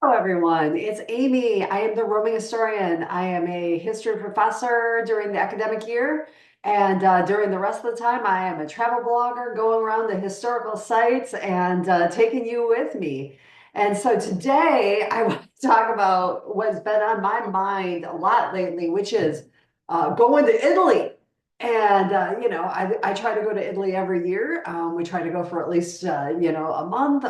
Hello, everyone. It's Amy. I am the roaming historian. I am a history professor during the academic year, and during the rest of the time, I am a travel blogger going around the historical sites and taking you with me. And so today, I want to talk about what's been on my mind a lot lately, which is going to Italy. And I try to go to Italy every year. We try to go for at least a month,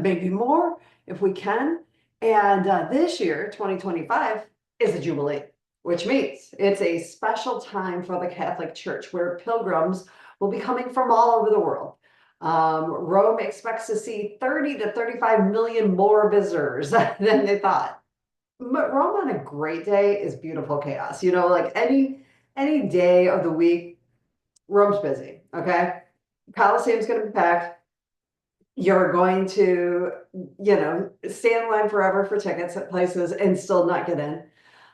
maybe more if we can. And this year, 2025, is a Jubilee, which means it's a special time for the Catholic Church where pilgrims will be coming from all over the world. Rome expects to see 30 to 35 million more visitors than they thought. But Rome on a great day is beautiful chaos. Like any day of the week, Rome's busy. Okay, Colosseum's going to be packed. You're going to, stay in line forever for tickets at places and still not get in.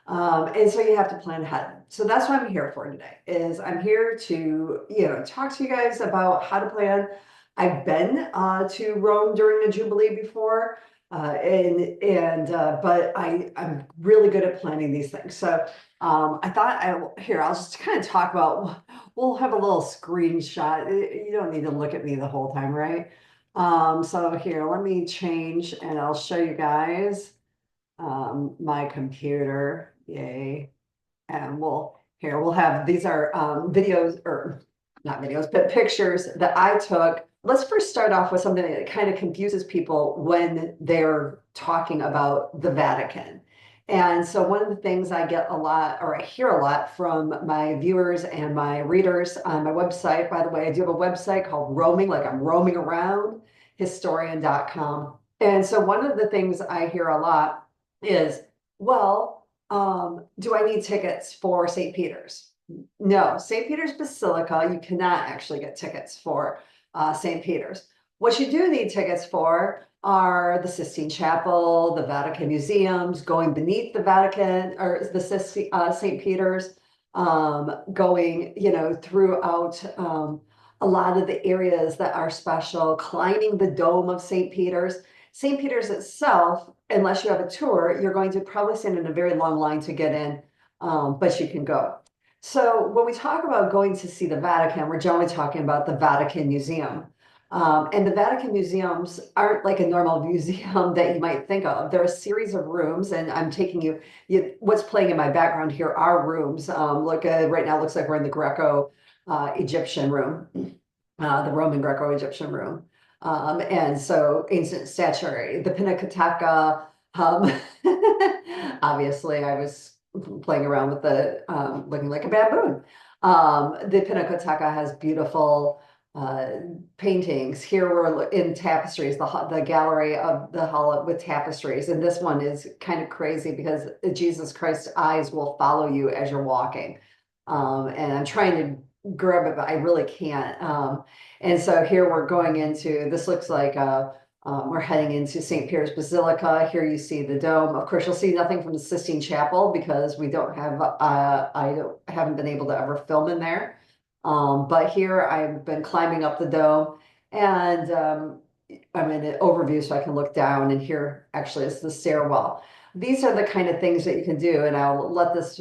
And so you have to plan ahead. So that's what I'm here for today, is I'm here to, talk to you guys about how to plan. I've been to Rome during the Jubilee before, but I'm really good at planning these things. So I thought I'll just kind of talk about, we'll have a little screenshot. You don't need to look at me the whole time, right? So here, let me change and I'll show you guys my computer. Yay. And we'll have, these are videos, or not videos, but pictures that I took. Let's first start off with something that kind of confuses people when they're talking about the Vatican. And so one of the things I get a lot, or I hear a lot from my viewers and my readers on my website, by the way, I do have a website called Roaming, like I'm roaming around, historian.com. And so one of the things I hear a lot is, well, do I need tickets for St. Peter's? No, St. Peter's Basilica, you cannot actually get tickets for St. Peter's. What you do need tickets for are the Sistine Chapel, the Vatican museums, going beneath the Vatican or the St. Peter's, going, throughout a lot of the areas that are special, climbing the dome of St. Peter's. St. Peter's itself, unless you have a tour, you're going to probably stand in a very long line to get in, but you can go. So when we talk about going to see the Vatican, we're generally talking about the Vatican Museum. And the Vatican museums aren't like a normal museum that you might think of. They're a series of rooms, and I'm taking what's playing in my background here are rooms. Look, right now it looks like we're in the Greco Egyptian room, the Roman Greco-Egyptian room. And so ancient statuary, the Pinacoteca. Obviously, I was playing around with the looking like a baboon. The Pinacoteca has beautiful paintings. Here we're in tapestries, the gallery of the hall with tapestries. And this one is kind of crazy because Jesus Christ's eyes will follow you as you're walking. And I'm trying to grab it, but I really can't. And so here we're going into, this looks like we're heading into St. Peter's Basilica. Here you see the dome. Of course, you'll see nothing from the Sistine Chapel because we don't have, haven't been able to ever film in there. But here I've been climbing up the dome, and I'm in an overview so I can look down, and here actually is the stairwell. These are the kind of things that you can do, and I'll let this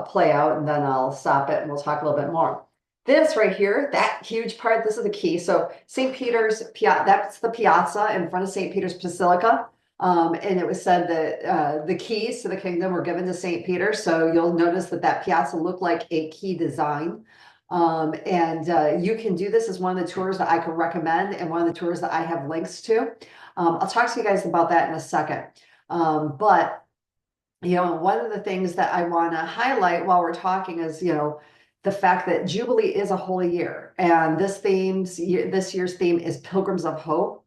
play out and then I'll stop it and we'll talk a little bit more. This right here, that huge part, this is the key. So St. Peter's, that's the piazza in front of St. Peter's Basilica. And it was said that the keys to the kingdom were given to St. Peter. So you'll notice that that piazza looked like a key design. You can do this as one of the tours that I could recommend and one of the tours that I have links to. I'll talk to you guys about that in a second. But one of the things that I want to highlight while we're talking is, the fact that Jubilee is a holy year, and this year's theme is Pilgrims of Hope.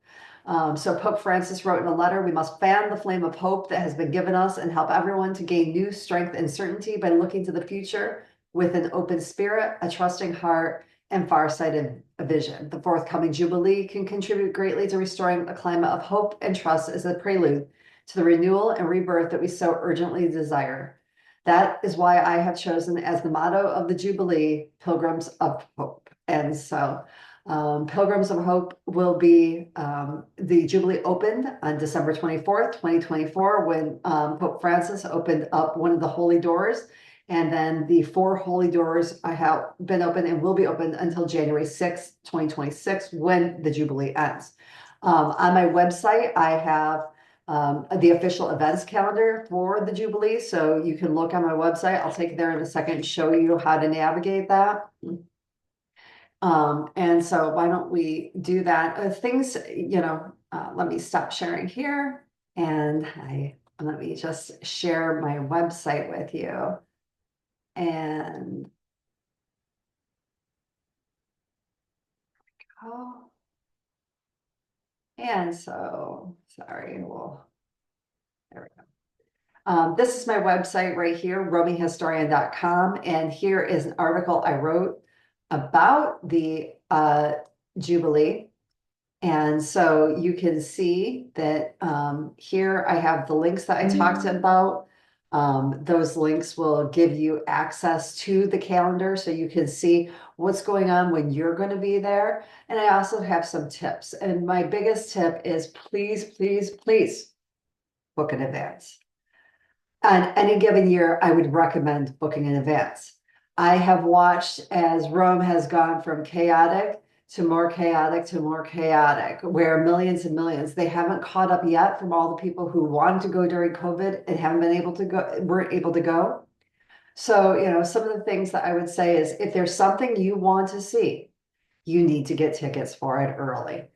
So Pope Francis wrote in a letter, we must fan the flame of hope that has been given us and help everyone to gain new strength and certainty by looking to the future with an open spirit, a trusting heart, and far-sighted vision. The forthcoming Jubilee can contribute greatly to restoring a climate of hope and trust as a prelude to the renewal and rebirth that we so urgently desire. That is why I have chosen as the motto of the Jubilee, Pilgrims of Hope. And so Pilgrims of Hope will be the Jubilee opened on December 24th, 2024, when Pope Francis opened up one of the holy doors. And then the four holy doors I have been open and will be open until January 6th, 2026, when the Jubilee ends. On my website, I have the official events calendar for the Jubilee. So you can look on my website. I'll take you there in a second and show you how to navigate that. And so why don't we do that? Let me stop sharing here and let me just share my website with you. And oh, and so sorry, well, there we go. This is my website right here, RomieHistorian.com, and here is an article I wrote about the Jubilee. And so you can see that here I have the links that I talked about. Those links will give you access to the calendar so you can see what's going on when you're going to be there. And I also have some tips. And my biggest tip is please, please, please book in advance. On any given year, I would recommend booking in advance. I have watched as Rome has gone from chaotic to more chaotic to more chaotic, where millions and millions, they haven't caught up yet from all the people who wanted to go during COVID and haven't been able to go, weren't able to go. So, some of the things that I would say is if there's something you want to see, you need to get tickets for it early.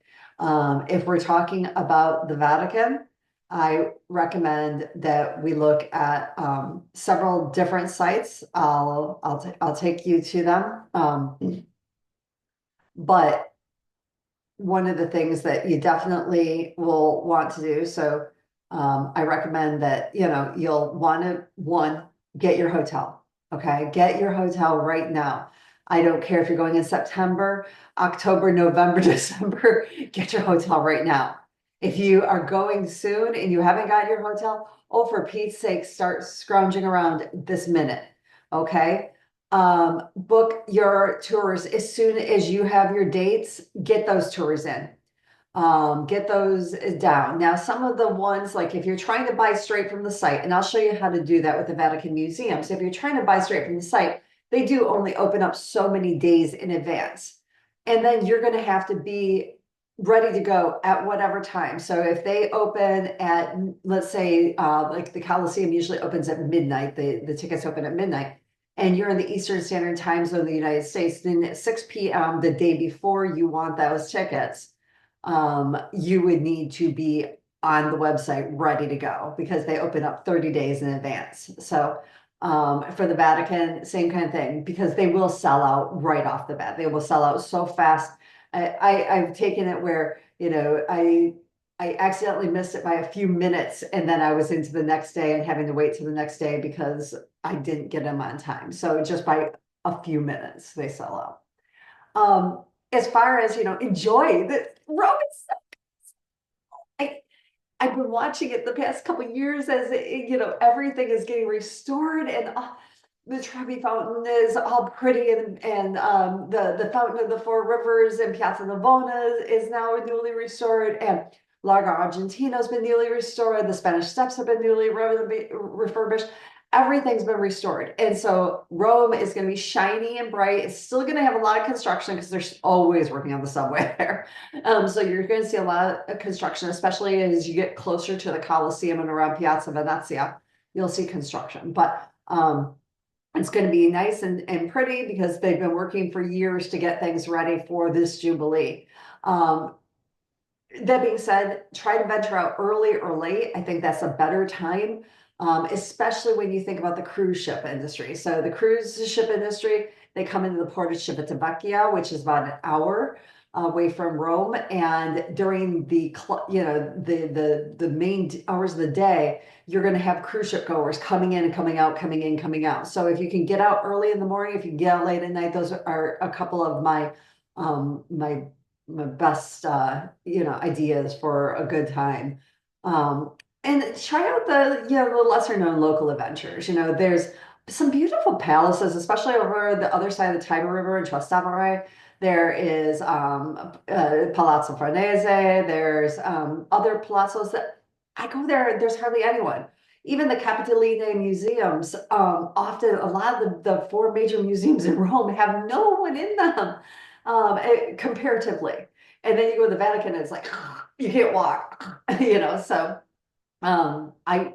If we're talking about the Vatican, I recommend that we look at several different sites. I'll take you to them. But one of the things that you definitely will want to do, so I recommend that, you'll want to, one, get your hotel, okay? Get your hotel right now. I don't care if you're going in September, October, November, December, get your hotel right now. If you are going soon and you haven't got your hotel, oh, for Pete's sake, start scrounging around this minute, okay? Book your tours as soon as you have your dates, get those tours in. Get those down. Now, some of the ones, like if you're trying to buy straight from the site, and I'll show you how to do that with the Vatican Museums. If you're trying to buy straight from the site, they do only open up so many days in advance. And then you're going to have to be ready to go at whatever time. So if they open at, let's say, like the Coliseum usually opens at midnight, the tickets open at midnight, and you're in the Eastern Standard Time Zone of the United States, then at 6 p.m. the day before you want those tickets, you would need to be on the website ready to go because they open up 30 days in advance. So for the Vatican, same kind of thing, because they will sell out right off the bat. They will sell out so fast. I've taken it where, I accidentally missed it by a few minutes and then I was into the next day and having to wait till the next day because I didn't get them on time. So just by a few minutes, they sell out. As far as, enjoy the Rome is I've been watching it the past couple of years as everything is getting restored and the Trevi Fountain is all pretty and the Fountain of the Four Rivers in Piazza Navona is now newly restored and Largo Argentino has been newly restored. The Spanish Steps have been newly refurbished. Everything's been restored. And so Rome is going to be shiny and bright. It's still going to have a lot of construction because they're always working on the subway there. So you're going to see a lot of construction, especially as you get closer to the Colosseum and around Piazza Venezia, you'll see construction. But it's going to be nice and pretty because they've been working for years to get things ready for this Jubilee. That being said, try to venture out early or late. I think that's a better time. Especially when you think about the cruise ship industry. So the cruise ship industry, they come into the port of Civitavecchia, which is about an hour away from Rome. And during the main hours of the day, you're going to have cruise ship goers coming in and coming out, coming in, coming out. So if you can get out early in the morning, if you can get out late at night, those are a couple of my best ideas for a good time. And try out the lesser known local adventures. There's some beautiful palaces, especially over the other side of the Tiber River in Trastevere, There is Palazzo Farnese. There's other palazzos that I go there, there's hardly anyone. Even the Capitoline museums, often a lot of the four major museums in Rome have no one in them, comparatively. And then you go to the Vatican and it's like, you can't walk, so I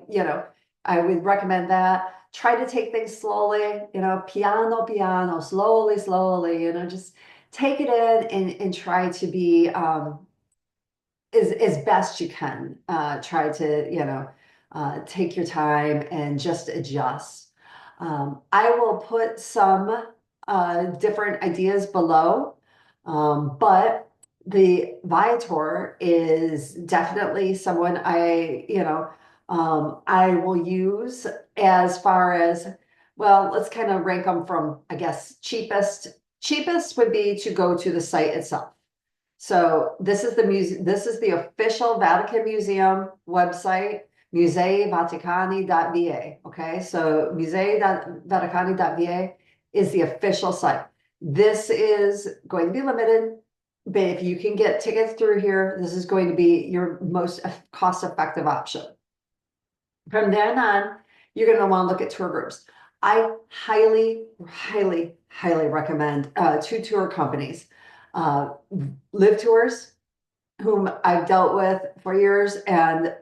would recommend that. Try to take things slowly, piano, piano, slowly, slowly, just take it in and try to be as best you can. Try to, take your time and just adjust. I will put some different ideas below, but the Viator is definitely someone I will use as far as, well, let's kind of rank them from, I guess, cheapest. Cheapest would be to go to the site itself. So this is the official Vatican Museum website, museivaticani.va. Okay, so musei.vaticani.va is the official site. This is going to be limited, but if you can get tickets through here, this is going to be your most cost-effective option. From then on, you're going to want to look at tour groups. I highly, highly, highly recommend two tour companies. LivTours, whom I've dealt with for years, and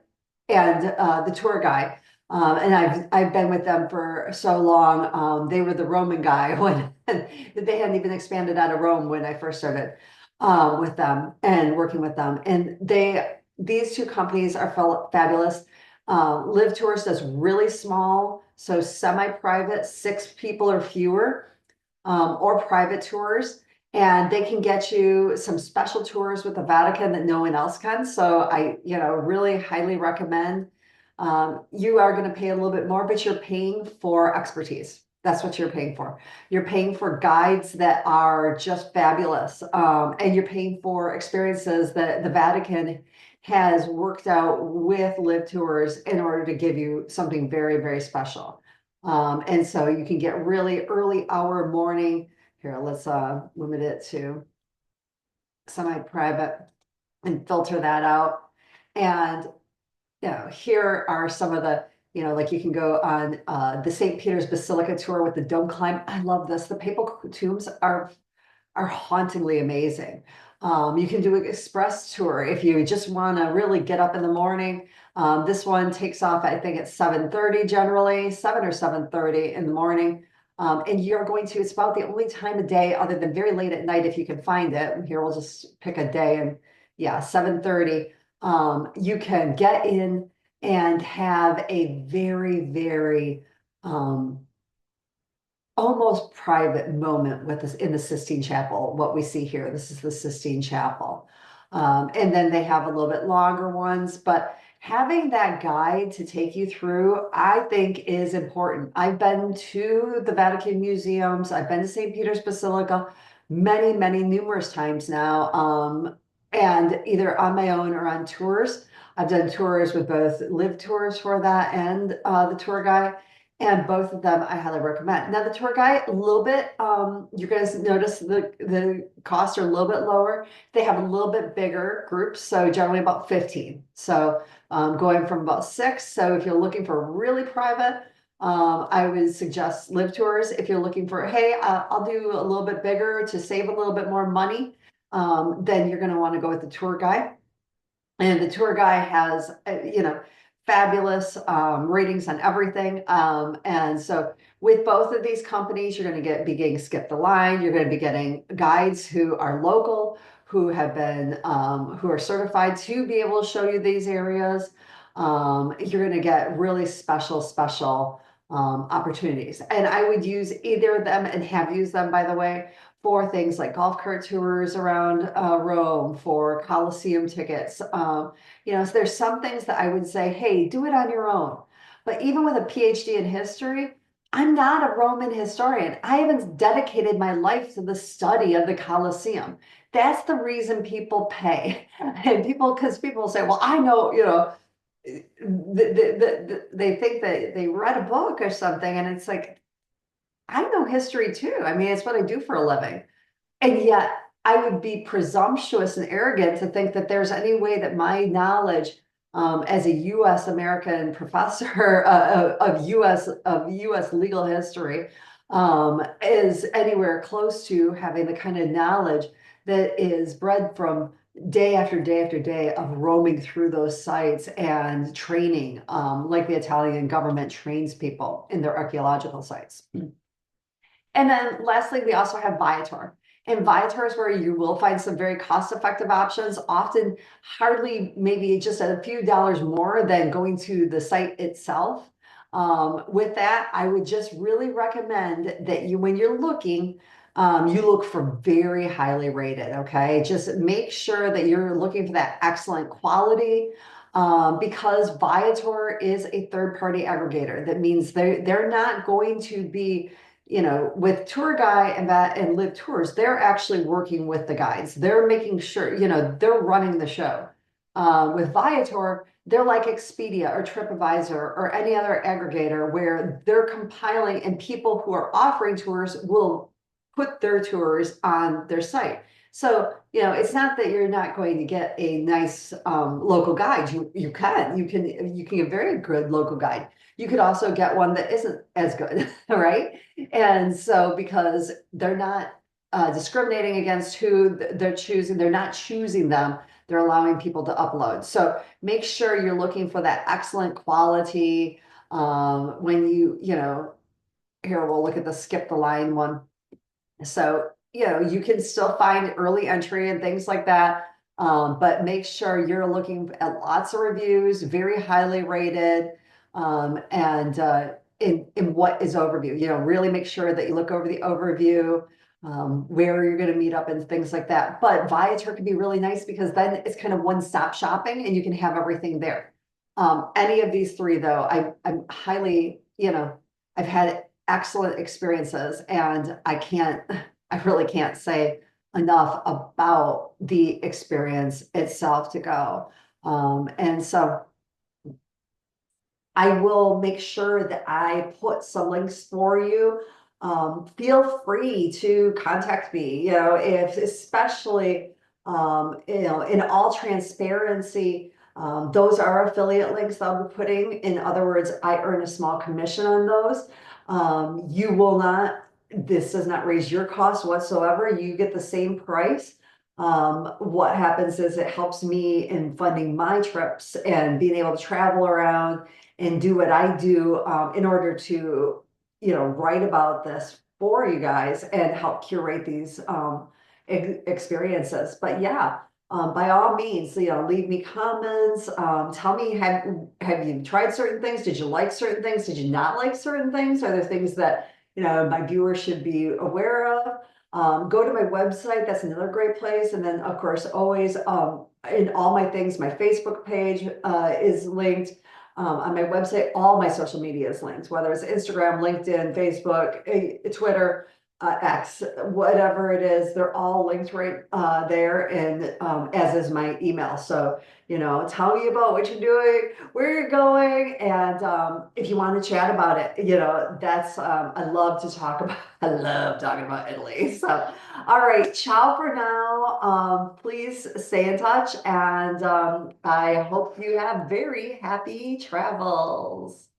the tour guy. And I've been with them for so long. They were the Roman guy when they hadn't even expanded out of Rome when I first started with them and working with them. And these two companies are fabulous. LivTours does really small, so semi-private, 6 people or fewer, or private tours. And they can get you some special tours with the Vatican that no one else can. So I, really highly recommend. You are going to pay a little bit more, but you're paying for expertise. That's what you're paying for. You're paying for guides that are just fabulous. And you're paying for experiences that the Vatican has worked out with LivTours in order to give you something very, very special. And so you can get really early hour morning. Here, let's limit it to semi-private and filter that out. And here are some of the, like you can go on the St. Peter's Basilica tour with the dome climb. I love this. The papal tombs are hauntingly amazing. You can do an express tour if you just want to really get up in the morning. This one takes off, I think it's 7:30 generally, 7 or 7:30 in the morning. And you're going to, it's about the only time of day other than very late at night if you can find it. And here we'll just pick a day, and 7:30. You can get in and have a very, very almost private moment with us in the Sistine Chapel. What we see here, this is the Sistine Chapel. And then they have a little bit longer ones, but having that guide to take you through, I think, is important. I've been to the Vatican museums. I've been to St. Peter's Basilica many, many, numerous times now, and either on my own or on tours. I've done tours with both LivTours for that and the tour guide. And both of them I highly recommend. Now the tour guide, a little bit, you're going to notice the costs are a little bit lower. They have a little bit bigger groups, so generally about 15. So going from about 6. So if you're looking for really private, I would suggest LivTours. If you're looking for, hey, I'll do a little bit bigger to save a little bit more money, then you're going to want to go with the tour guide. And the tour guy has, fabulous ratings on everything. And so with both of these companies, you're going to be getting skip the line. You're going to be getting guides who are local, who have been, who are certified to be able to show you these areas. You're going to get really special opportunities. And I would use either of them, and have used them, by the way, for things like golf cart tours around Rome, for Colosseum tickets. So there's some things that I would say, hey, do it on your own. But even with a PhD in history, I'm not a Roman historian. I haven't dedicated my life to the study of the Colosseum. That's the reason people pay. And because people say, well, I know, they think that they read a book or something, and it's like, I know history too. I mean, it's what I do for a living. And yet I would be presumptuous and arrogant to think that there's any way that my knowledge as a U.S. American professor of U.S. legal history is anywhere close to having the kind of knowledge that is bred from day after day after day of roaming through those sites and training, like the Italian government trains people in their archaeological sites. And then lastly, we also have Viator. And Viator is where you will find some very cost-effective options, often hardly maybe just a few dollars more than going to the site itself. With that, I would just really recommend that you, when you're looking, you look for very highly rated, okay? Just make sure that you're looking for that excellent quality, because Viator is a third-party aggregator. That means they're not going to be, with Tour Guide and LivTours, they're actually working with the guides. They're making sure, they're running the show. With Viator, they're like Expedia or TripAdvisor or any other aggregator where they're compiling, and people who are offering tours will put their tours on their site. So, it's not that you're not going to get a nice local guide. You can get a very good local guide. You could also get one that isn't as good, right? And so because they're not discriminating against who they're choosing, they're not choosing them, they're allowing people to upload. So make sure you're looking for that excellent quality. When here we'll look at the skip the line one. So, you can still find early entry and things like that. But make sure you're looking at lots of reviews, very highly rated, and in what is overview. Really make sure that you look over the overview, where you're going to meet up and things like that. But Viator can be really nice because then it's kind of one-stop shopping and you can have everything there. Any of these three, though, I'm highly, I've had excellent experiences, and I really can't say enough about the experience itself to go. And so I will make sure that I put some links for you. Feel free to contact me, if especially, in all transparency, those are affiliate links that I'll be putting. In other words, I earn a small commission on those. You will not, this does not raise your cost whatsoever. You get the same price. What happens is it helps me in funding my trips and being able to travel around and do what I do, in order to, write about this for you guys and help curate these experiences. But yeah, by all means, leave me comments. Tell me, have you tried certain things? Did you like certain things? Did you not like certain things? Are there things that, my viewers should be aware of? Go to my website. That's another great place. And then, of course, always in all my things, my Facebook page is linked. On my website, all my social media is linked, whether it's Instagram, LinkedIn, Facebook, Twitter, X, whatever it is, they're all linked right there, and as is my email. So, tell me about what you're doing, where you're going, and if you want to chat about it, that's, I love to talk about, I love talking about Italy. So, all right, ciao for now. Please stay in touch, and I hope you have very happy travels.